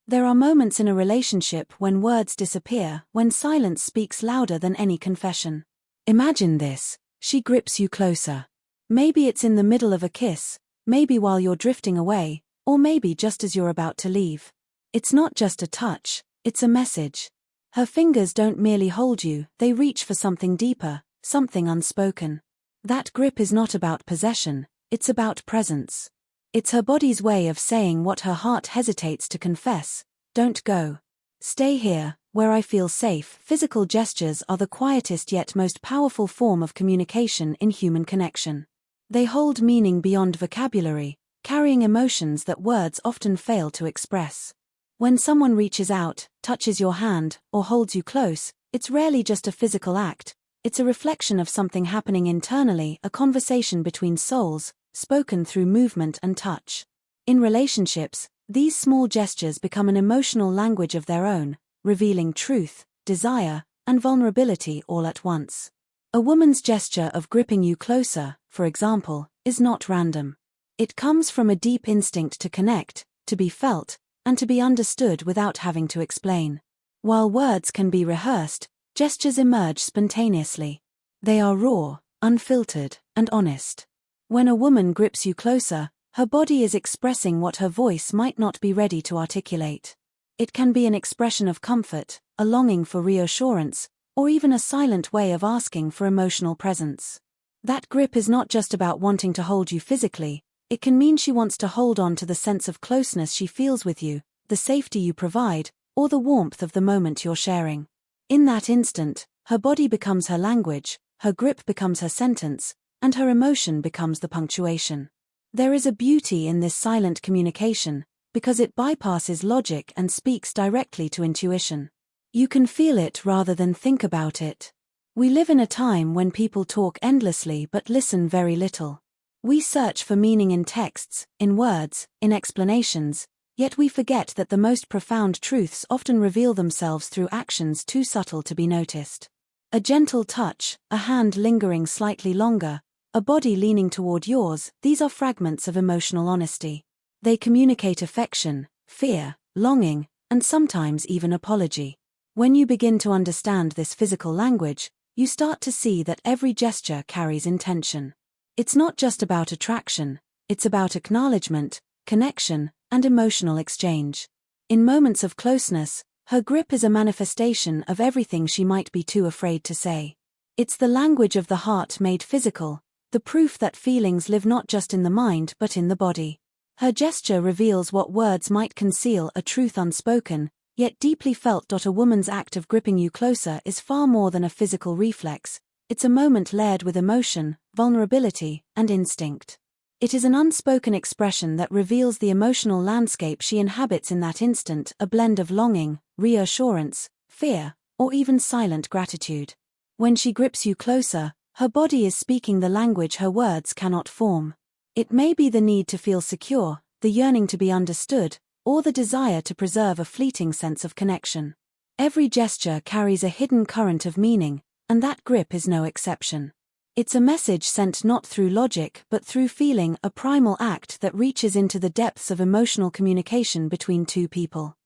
There are moments in a relationship when words disappear, when silence speaks louder than any confession. Imagine this. She grips you closer. Maybe it's in the middle of a kiss, maybe while you're drifting away, or maybe just as you're about to leave. It's not just a touch, it's a message. Her fingers don't merely hold you, they reach for something deeper, something unspoken. That grip is not about possession, it's about presence. It's her body's way of saying what her heart hesitates to confess. Don't go. Stay here, where I feel safe. Physical gestures are the quietest yet most powerful form of communication in human connection. They hold meaning beyond vocabulary, carrying emotions that words often fail to express. When someone reaches out, touches your hand, or holds you close, it's rarely just a physical act, it's a reflection of something happening internally, a conversation between souls, spoken through movement and touch. In relationships, these small gestures become an emotional language of their own, revealing truth, desire, and vulnerability all at once. A woman's gesture of gripping you closer, for example, is not random. It comes from a deep instinct to connect, to be felt, and to be understood without having to explain. While words can be rehearsed, gestures emerge spontaneously. They are raw, unfiltered, and honest. When a woman grips you closer, her body is expressing what her voice might not be ready to articulate. It can be an expression of comfort, a longing for reassurance, or even a silent way of asking for emotional presence. That grip is not just about wanting to hold you physically, it can mean she wants to hold on to the sense of closeness she feels with you, the safety you provide, or the warmth of the moment you're sharing. In that instant, her body becomes her language, her grip becomes her sentence, and her emotion becomes the punctuation. There is a beauty in this silent communication, because it bypasses logic and speaks directly to intuition. You can feel it rather than think about it. We live in a time when people talk endlessly but listen very little. We search for meaning in texts, in words, in explanations, yet we forget that the most profound truths often reveal themselves through actions too subtle to be noticed. A gentle touch, a hand lingering slightly longer, a body leaning toward yours, these are fragments of emotional honesty. They communicate affection, fear, longing, and sometimes even apology. When you begin to understand this physical language, you start to see that every gesture carries intention. It's not just about attraction, it's about acknowledgement, connection, and emotional exchange. In moments of closeness, her grip is a manifestation of everything she might be too afraid to say. It's the language of the heart made physical, the proof that feelings live not just in the mind but in the body. Her gesture reveals what words might conceal, a truth unspoken, yet deeply felt. A woman's act of gripping you closer is far more than a physical reflex, it's a moment layered with emotion, vulnerability, and instinct. It is an unspoken expression that reveals the emotional landscape she inhabits in that instant, a blend of longing, reassurance, fear, or even silent gratitude. When she grips you closer, her body is speaking the language her words cannot form. It may be the need to feel secure, the yearning to be understood, or the desire to preserve a fleeting sense of connection. Every gesture carries a hidden current of meaning, and that grip is no exception. It's a message sent not through logic but through feeling, a primal act that reaches into the depths of emotional communication between two people.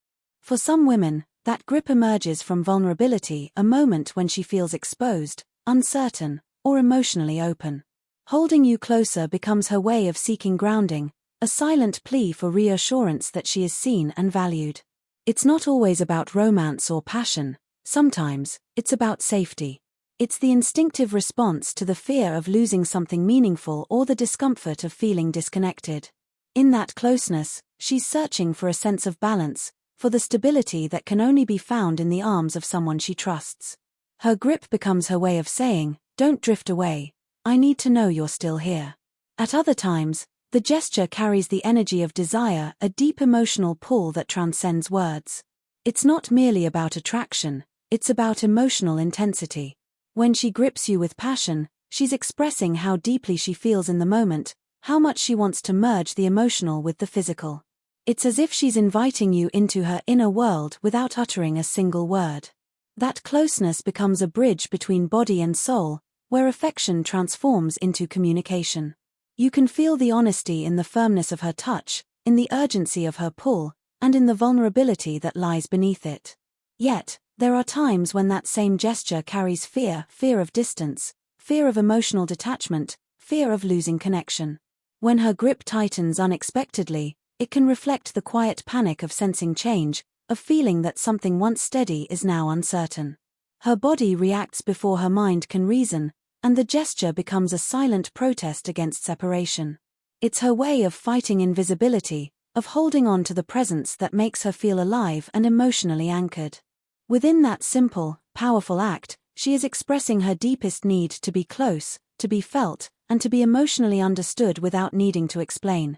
For some women, that grip emerges from vulnerability, a moment when she feels exposed, uncertain, or emotionally open. Holding you closer becomes her way of seeking grounding, a silent plea for reassurance that she is seen and valued. It's not always about romance or passion, sometimes, it's about safety. It's the instinctive response to the fear of losing something meaningful or the discomfort of feeling disconnected. In that closeness, she's searching for a sense of balance, for the stability that can only be found in the arms of someone she trusts. Her grip becomes her way of saying, "Don't drift away, I need to know you're still here." At other times, the gesture carries the energy of desire, a deep emotional pull that transcends words. It's not merely about attraction, it's about emotional intensity. When she grips you with passion, she's expressing how deeply she feels in the moment, how much she wants to merge the emotional with the physical. It's as if she's inviting you into her inner world without uttering a single word. That closeness becomes a bridge between body and soul, where affection transforms into communication. You can feel the honesty in the firmness of her touch, in the urgency of her pull, and in the vulnerability that lies beneath it. Yet, there are times when that same gesture carries fear of distance, fear of emotional detachment, fear of losing connection. When her grip tightens unexpectedly, it can reflect the quiet panic of sensing change, of feeling that something once steady is now uncertain. Her body reacts before her mind can reason, and the gesture becomes a silent protest against separation. It's her way of fighting invisibility, of holding on to the presence that makes her feel alive and emotionally anchored. Within that simple, powerful act, she is expressing her deepest need to be close, to be felt, and to be emotionally understood without needing to explain.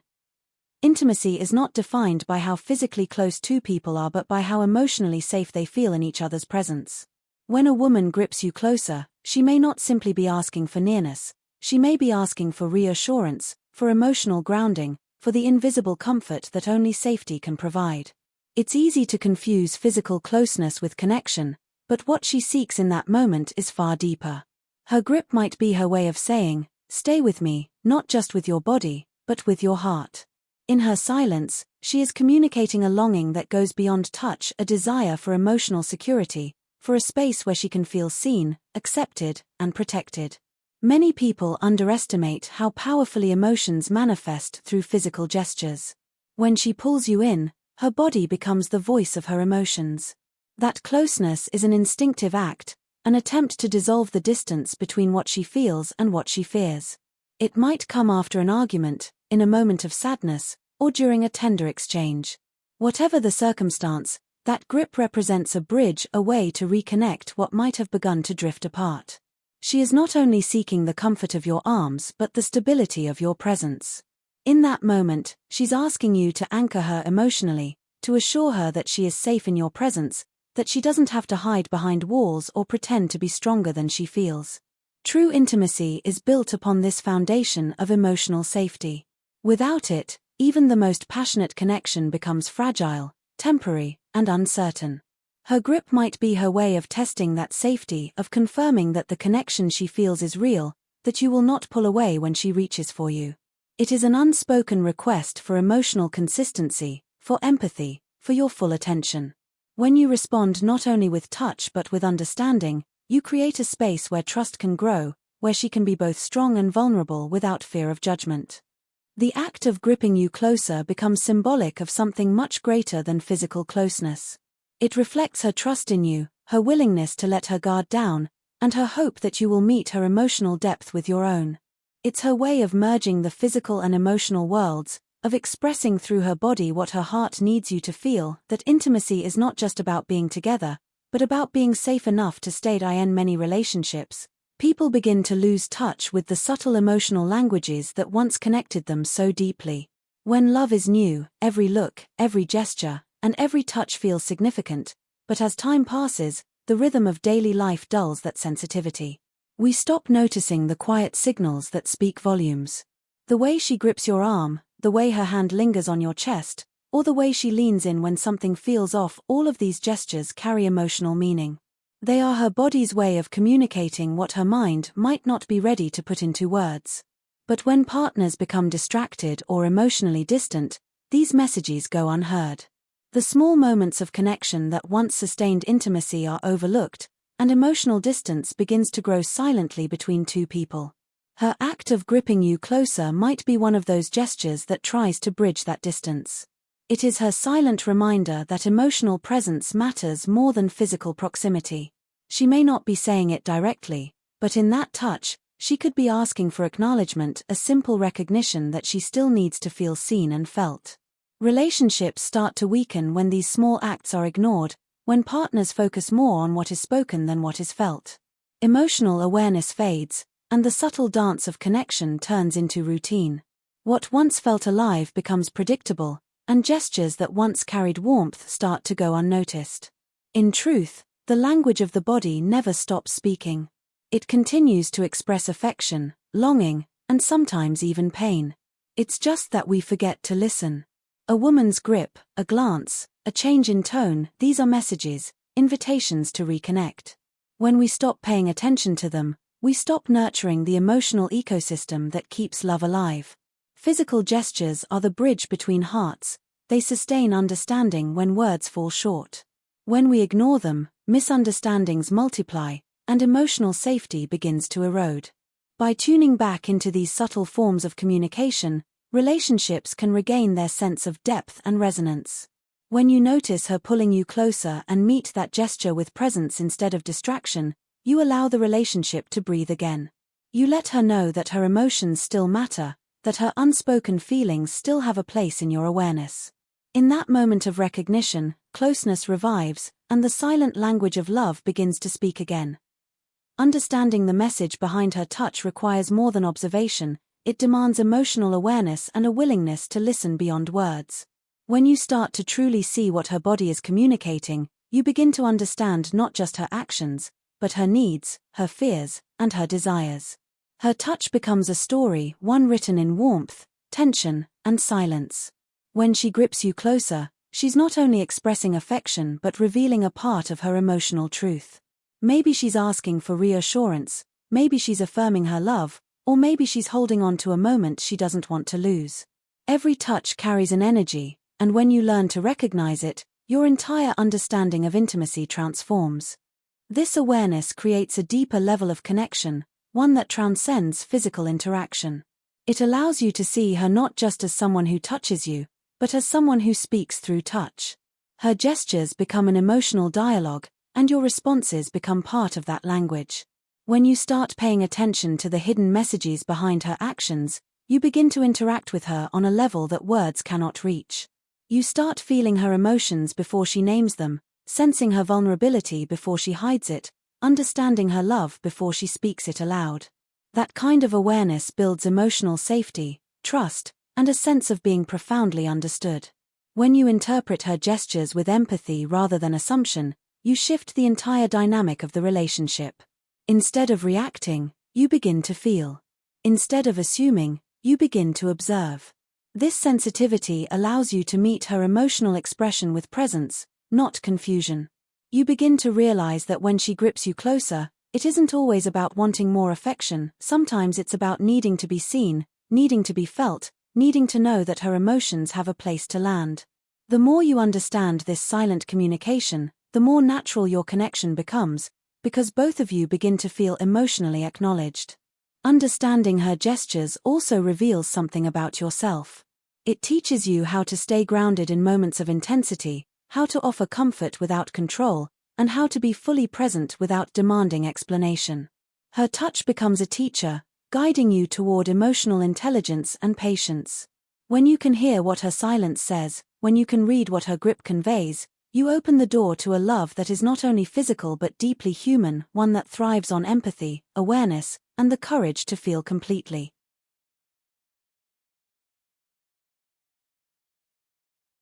Intimacy is not defined by how physically close two people are but by how emotionally safe they feel in each other's presence. When a woman grips you closer, she may not simply be asking for nearness, she may be asking for reassurance, for emotional grounding, for the invisible comfort that only safety can provide. It's easy to confuse physical closeness with connection, but what she seeks in that moment is far deeper. Her grip might be her way of saying, "Stay with me, not just with your body, but with your heart." In her silence, she is communicating a longing that goes beyond touch, a desire for emotional security, for a space where she can feel seen, accepted, and protected. Many people underestimate how powerfully emotions manifest through physical gestures. When she pulls you in, her body becomes the voice of her emotions. That closeness is an instinctive act, an attempt to dissolve the distance between what she feels and what she fears. It might come after an argument, in a moment of sadness, or during a tender exchange. Whatever the circumstance, that grip represents a bridge, a way to reconnect what might have begun to drift apart. She is not only seeking the comfort of your arms but the stability of your presence. In that moment, she's asking you to anchor her emotionally, to assure her that she is safe in your presence, that she doesn't have to hide behind walls or pretend to be stronger than she feels. True intimacy is built upon this foundation of emotional safety. Without it, even the most passionate connection becomes fragile, temporary, and uncertain. Her grip might be her way of testing that safety, of confirming that the connection she feels is real, that you will not pull away when she reaches for you. It is an unspoken request for emotional consistency, for empathy, for your full attention. When you respond not only with touch but with understanding, you create a space where trust can grow, where she can be both strong and vulnerable without fear of judgment. The act of gripping you closer becomes symbolic of something much greater than physical closeness. It reflects her trust in you, her willingness to let her guard down, and her hope that you will meet her emotional depth with your own. It's her way of merging the physical and emotional worlds, of expressing through her body what her heart needs you to feel, that intimacy is not just about being together, but about being safe enough to stay. In many relationships, people begin to lose touch with the subtle emotional languages that once connected them so deeply. When love is new, every look, every gesture, and every touch feels significant, but as time passes, the rhythm of daily life dulls that sensitivity. We stop noticing the quiet signals that speak volumes. The way she grips your arm, the way her hand lingers on your chest, or the way she leans in when something feels off, all of these gestures carry emotional meaning. They are her body's way of communicating what her mind might not be ready to put into words. But when partners become distracted or emotionally distant, these messages go unheard. The small moments of connection that once sustained intimacy are overlooked, and emotional distance begins to grow silently between two people. Her act of gripping you closer might be one of those gestures that tries to bridge that distance. It is her silent reminder that emotional presence matters more than physical proximity. She may not be saying it directly, but in that touch, she could be asking for acknowledgement, a simple recognition that she still needs to feel seen and felt. Relationships start to weaken when these small acts are ignored, when partners focus more on what is spoken than what is felt. Emotional awareness fades, and the subtle dance of connection turns into routine. What once felt alive becomes predictable, and gestures that once carried warmth start to go unnoticed. In truth, the language of the body never stops speaking. It continues to express affection, longing, and sometimes even pain. It's just that we forget to listen. A woman's grip, a glance, a change in tone, these are messages, invitations to reconnect. When we stop paying attention to them, we stop nurturing the emotional ecosystem that keeps love alive. Physical gestures are the bridge between hearts, They sustain understanding when words fall short. When we ignore them, misunderstandings multiply, and emotional safety begins to erode. By tuning back into these subtle forms of communication, relationships can regain their sense of depth and resonance. When you notice her pulling you closer and meet that gesture with presence instead of distraction, you allow the relationship to breathe again. You let her know that her emotions still matter, that her unspoken feelings still have a place in your awareness. In that moment of recognition, closeness revives, and the silent language of love begins to speak again. Understanding the message behind her touch requires more than observation, it demands emotional awareness and a willingness to listen beyond words. When you start to truly see what her body is communicating, you begin to understand not just her actions, but her needs, her fears, and her desires. Her touch becomes a story, one written in warmth, tension, and silence. When she grips you closer, she's not only expressing affection but revealing a part of her emotional truth. Maybe she's asking for reassurance, maybe she's affirming her love, or maybe she's holding on to a moment she doesn't want to lose. Every touch carries an energy, and when you learn to recognize it, your entire understanding of intimacy transforms. This awareness creates a deeper level of connection, one that transcends physical interaction. It allows you to see her not just as someone who touches you, but as someone who speaks through touch. Her gestures become an emotional dialogue, and your responses become part of that language. When you start paying attention to the hidden messages behind her actions, you begin to interact with her on a level that words cannot reach. You start feeling her emotions before she names them, sensing her vulnerability before she hides it, understanding her love before she speaks it aloud. That kind of awareness builds emotional safety, trust, and a sense of being profoundly understood. When you interpret her gestures with empathy rather than assumption, you shift the entire dynamic of the relationship. Instead of reacting, you begin to feel. Instead of assuming, you begin to observe. This sensitivity allows you to meet her emotional expression with presence, not confusion. You begin to realize that when she grips you closer, it isn't always about wanting more affection, sometimes it's about needing to be seen, needing to be felt, needing to know that her emotions have a place to land. The more you understand this silent communication, the more natural your connection becomes, because both of you begin to feel emotionally acknowledged. Understanding her gestures also reveals something about yourself. It teaches you how to stay grounded in moments of intensity, how to offer comfort without control, and how to be fully present without demanding explanation. Her touch becomes a teacher, guiding you toward emotional intelligence and patience. When you can hear what her silence says, when you can read what her grip conveys, you open the door to a love that is not only physical but deeply human, one that thrives on empathy, awareness, and the courage to feel completely.